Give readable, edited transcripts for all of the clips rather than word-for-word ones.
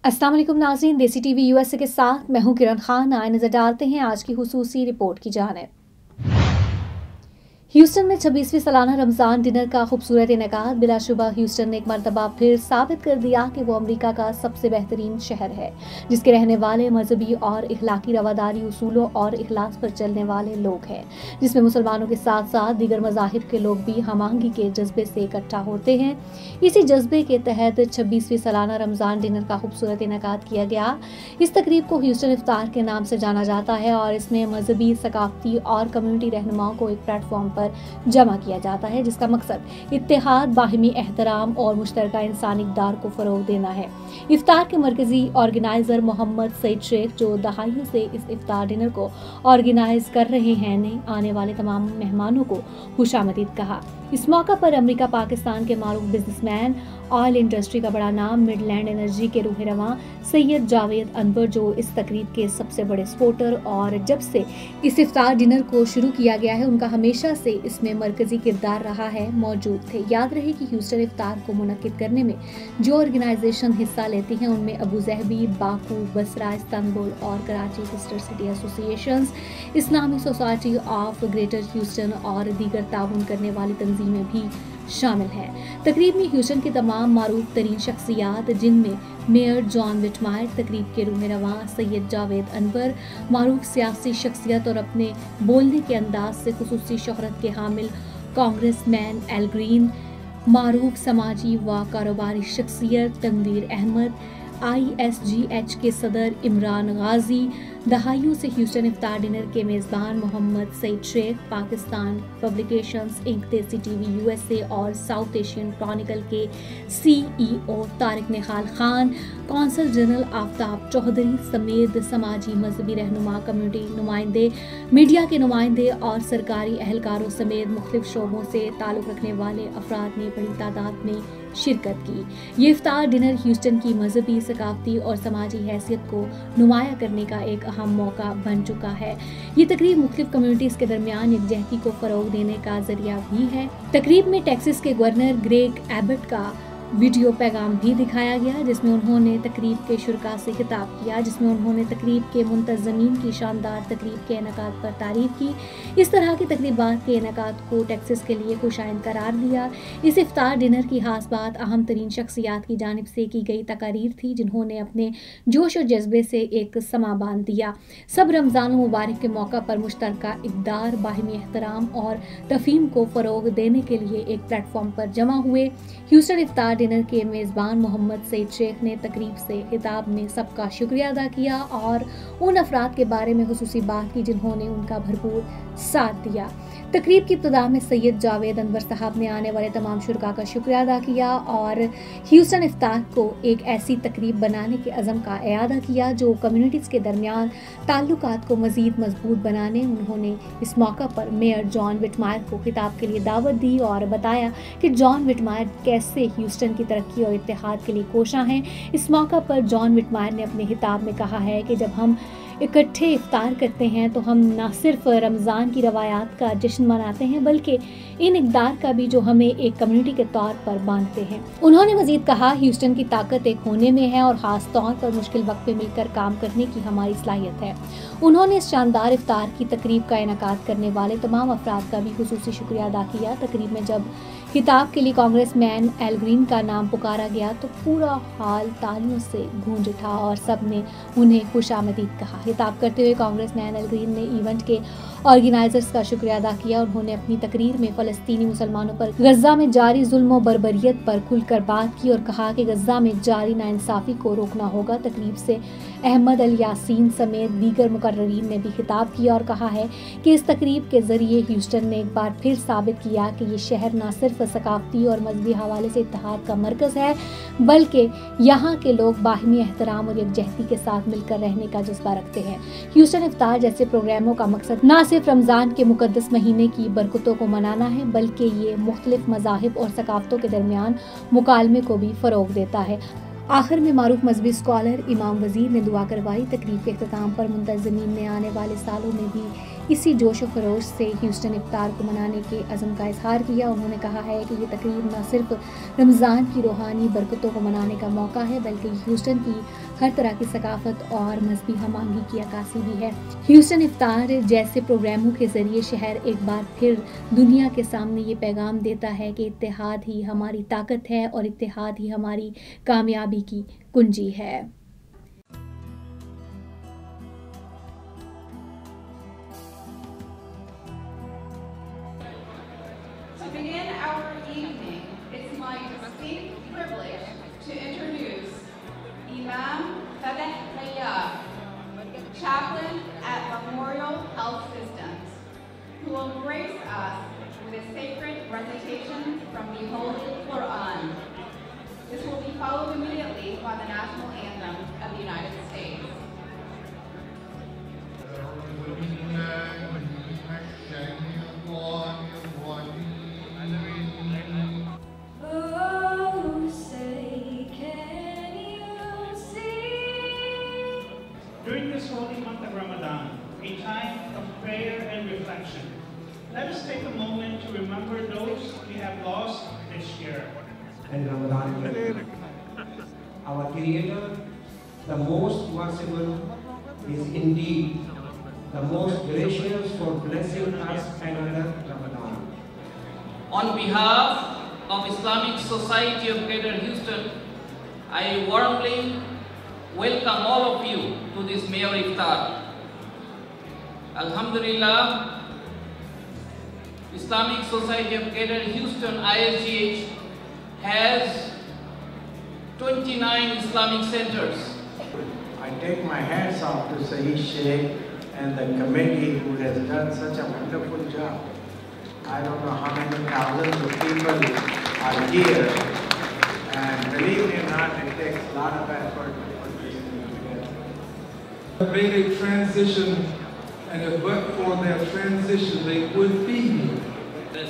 अस्सलाम वालेकुम नाज़रीन, देसी टीवी यूएसए के साथ मैं हूं किरण खान। आए नजर डालते हैं आज की खुसूसी रिपोर्ट की जानिब। ह्यूस्टन में 26वीं सालाना रमज़ान डिनर का खूबसूरत इनेकाद। बिलाशुबा ह्यूस्टन ने एक मरतबा फिर साबित कर दिया कि वो अमरीका का सबसे बेहतरीन शहर है, जिसके रहने वाले मजहबी और इखलाकी रवादारी उसूलों और इखलास पर चलने वाले लोग हैं, जिसमें मुसलमानों के साथ साथ दीगर मज़ाहिब के लोग भी हमआहंगी के जज्बे से इकट्ठा होते हैं। इसी जज्बे के तहत 26वीं सालाना रमज़ान डिनर का खूबसूरत इनेकाद किया गया। इस तकरीब को ह्यूस्टन इफ्तार के नाम से जाना जाता है और इसमें मजहबी, सकाफती और कम्युनिटी रहनुमाओं को एक प्लेटफॉर्म पर जमा किया जाता है, जिसका मकसद इत्तेहाद, बाहिमी एहतराम और मुश्तरका इंसानी इक़दार को फ़रोग़ देना है। इफ्तार के मरकजी ऑर्गेनाइज़र मोहम्मद सईद शेख, जो दहाइयों से इस इफ्तार डिनर को ऑर्गेनाइज कर रहे हैं, ने आने वाले तमाम मेहमानों को खुशामदीद कहा। इस मौका पर अमेरिका पाकिस्तान के मारूफ बिजनेसमैन, ऑयल इंडस्ट्री का बड़ा नाम, मिडलैंड एनर्जी के रूह रवां सैयद जावेद अनवर, जो इस तकरीब के सबसे बड़े सपोर्टर और जब से इस इफ्तार डिनर को शुरू किया गया है उनका हमेशा से इसमें मरकजी किरदार रहा है, मौजूद थे। याद रहे कि ह्यूस्टन इफ्तार को मुनक्किद करने में जो ऑर्गेनाइजेशन हिस्सा लेती हैं उनमें Abu Dhabi, Baku, Basra, Istanbul और Karachi sister city associations, Islami society of greater Houston और दीगर ताउन करने वाली तंजीमें भी शामिल है। तकरीब में ह्यूस्टन की तमाम मारूफ तरीन शख्सियात, जिनमें मेयर जॉन विटमायर, तकरीब के रूह रवां सैयद जावेद अनवर, मारूफ सियासी शख्सियत और अपने बोलने के अंदाज से खुसूसी शोहरत के हामिल कांग्रेसमैन एल ग्रीन, मारूफ समाजी व कारोबारी शख्सियत तनवीर अहमद, ISGH के सदर इमरान गाजी, दहाइयों से ह्यूस्टन इफ्तार डिनर के मेज़बान मोहम्मद सईद शेख, पाकिस्तान पब्लिकेशंस इंक, देसी टीवी यूएसए और साउथ एशियन क्रॉनिकल के CEO तारिक निहाल खान, कौंसल जनरल आफ्ताब चौधरी समेत समाजी, मजहबी रहनुमा, कम्युनिटी नुमाइंदे, मीडिया के नुमाइंदे और सरकारी अहलकारों समेत मुख्तलिफ शोबों से ताल्लुक़ रखने वाले अफराद ने बड़ी तादाद में शिरकत की। ये इफ्तार डिनर ह्यूस्टन की मजहबी, सकाफती और समाजी हैसियत को नुमाया करने का एक अहम मौका बन चुका है। ये तकरीब मुख्तलिफ कम्युनिटीज़ के दरमियान यकजहती को फ़रोग़ देने का जरिया भी है। तकरीब में टेक्सास के गवर्नर ग्रेग एबट का वीडियो पैगाम भी दिखाया गया, जिसमें उन्होंने तकरीब के शुरका से खिताब किया, जिसमें उन्होंने तकरीब के मुंतज़मीन की शानदार तकरीब के इनेकाद पर तारीफ़ की। इस तरह की तकरीबात के इनेकाद को टेक्सास के लिए खुशाइंद करार दिया। इस इफ्तार डिनर की खास बात अहम तरीन शख्सियात की जानिब से की गई तकारीर थी, जिन्होंने अपने जोश और जज्बे से एक समा बांध दिया। सब रमज़ान मुबारक के मौका पर मुश्तरका इक़दार, बाहिमी एहतराम और तफ़हीम को फ़रोग़ देने के लिए एक प्लेटफॉर्म पर जमा हुए। ह्यूस्टन इफ्तार डिनर के मेज़बान मोहम्मद सईद शेख ने तकरीब से खिताब में सबका शुक्रिया अदा किया और उन अफराद के बारे में खुसूसी बात की जिन्होंने उनका भरपूर साथ दिया। तकरीब की इब्तिदा में सैयद जावेद अनवर साहब ने आने वाले तमाम शुरका का शुक्रिया अदा किया और ह्यूस्टन इफ्तार को एक ऐसी तकरीब बनाने के अज़म का इयादा किया जो कम्युनिटीज़ के दरमियान ताल्लुकात को मज़ीद मजबूत बनाने। उन्होंने इस मौका पर मेयर जॉन विटमायर को खिताब के लिए दावत दी और बताया कि जॉन विटमायर कैसे ह्यूस्टन की तरक्की और इत्तेहाद के लिए कोशां हैं। इस मौका पर जॉन विटमायर ने अपने खिताब में कहा है कि जब हम इकट्ठे इफ्तार करते हैं तो हम न सिर्फ रमज़ान की रवायात का जश्न मनाते हैं बल्कि इन इक़दार का भी जो हमें एक कम्युनिटी के तौर पर बांधते हैं। उन्होंने मज़ीद कहा, ह्यूस्टन की ताकत एक होने में है और ख़ास तौर पर मुश्किल वक्त में मिलकर काम करने की हमारी सलाहियत है। उन्होंने इस शानदार इफ्तार की तकरीब का इनेकाद करने वाले तमाम अफराद का भी खुसूसी शुक्रिया अदा किया। तकरीब में जब खिताब के लिए कांग्रेसमैन एल ग्रीन का नाम पुकारा गया तो पूरा हाल तालियों से गूंज उठा और सब ने उन्हें खुशामदीद कहा। खिताब करते हुए कांग्रेसमैन एल ग्रीन ने इवेंट के ऑर्गेनाइजर्स का शुक्रिया अदा किया। उन्होंने अपनी तकरीर में फ़लस्तीनी मुसलमानों पर गज़ा में जारी जुल्म व बर्बरियत पर खुलकर बात की और कहा कि गज़ा में जारी नाइंसाफ़ी को रोकना होगा। तकरीब से अहमद अल यासीन समेत दीगर मुकर्ररीन ने भी खिताब किया और कहा है कि इस तकरीब के ज़रिए ह्यूस्टन ने एक बार फिर साबित किया कि ये शहर न सिर्फ सकाफती और मजहबी हवाले से इत्तेहाद का मरकज़ है बल्कि यहाँ के लोग बाहिमी एहतराम और यकजहती के साथ मिलकर रहने का जज्बा रखते हैं। ह्यूस्टन इफ्तार जैसे प्रोग्रामों का मकसद न सिर्फ रमज़ान के मुकद्दस महीने की बरकतों को मनाना है बल्कि ये मुख्तलिफ मज़ाहिब और सकाफ़तों के दरमियान मुकालमे को भी फ़रोग़ देता है। आखिर में मारूफ मजहबी स्कॉलर इमाम वजीर ने दुआ करवाई। तकरीब के इख्तिताम पर मुंतज़मीन ने आने वाले सालों में भी इसी जोश व खरोश से ह्यूस्टन इफ्तार को मनाने के अज़म का इजहार किया। उन्होंने कहा है कि ये तकरीब न सिर्फ रमज़ान की रूहानी बरकतों को मनाने का मौका है, बल्कि ह्यूस्टन की हर तरह की सकाफत और मजहबी हमआहंगी की अक्कासी भी है। ह्यूस्टन इफ्तार जैसे प्रोग्रामों के ज़रिए शहर एक बार फिर दुनिया के सामने ये पैगाम देता है कि इत्तेहाद ही हमारी ताकत है और इत्तेहाद ही हमारी कामयाबी की कुंजी है। To begin our evening, it's my distinct privilege to introduce Imam Fateh Tayyab, chaplain at Memorial Health Systems, who will grace us with a sacred recitation from the Holy Quran. This will be followed immediately by the national anthem of the United States. During this holy month of Ramadan, a time of prayer and reflection, let us take a moment to remember those we have lost this year. And Ramadan, our Creator, the most merciful, is indeed the most gracious for blessing us another Ramadan. On behalf of Islamic Society of Greater Houston, I warmly welcome all of you to this Mayor Iftar. Alhamdulillah, Islamic Society of Greater Houston, ISGH, has 29 Islamic centers. I take my hats off to Saeed Sheikh and the committee who has done such a wonderful job. I don't know how many thousands of people are here, and believe me or not, it takes a lot of effort to put this thing together. Made a transition, and if but for their transition, they would be here.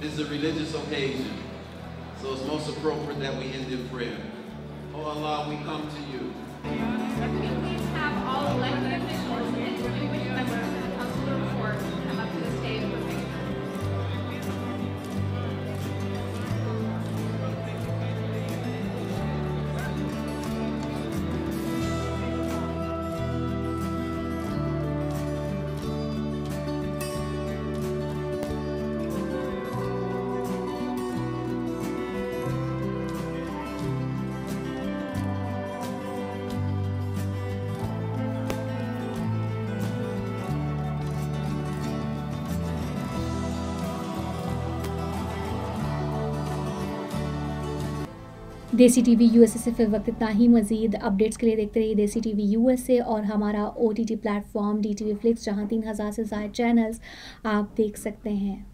This is a religious occasion, so it's most appropriate that we end in prayer. Oh Allah, we come to you. Can we please have all elected officials and distinguished members of the Council of Report come up to the stage for pictures? देसी TV USA से फिर वक्त इतना ही। मज़ीद updates के लिए देखते रहिए देसी टीवी यूएसए और हमारा OTT प्लेटफॉर्म DTV फ्लिक्स, जहां 3000 से ज़ायद चैनल्स आप देख सकते हैं।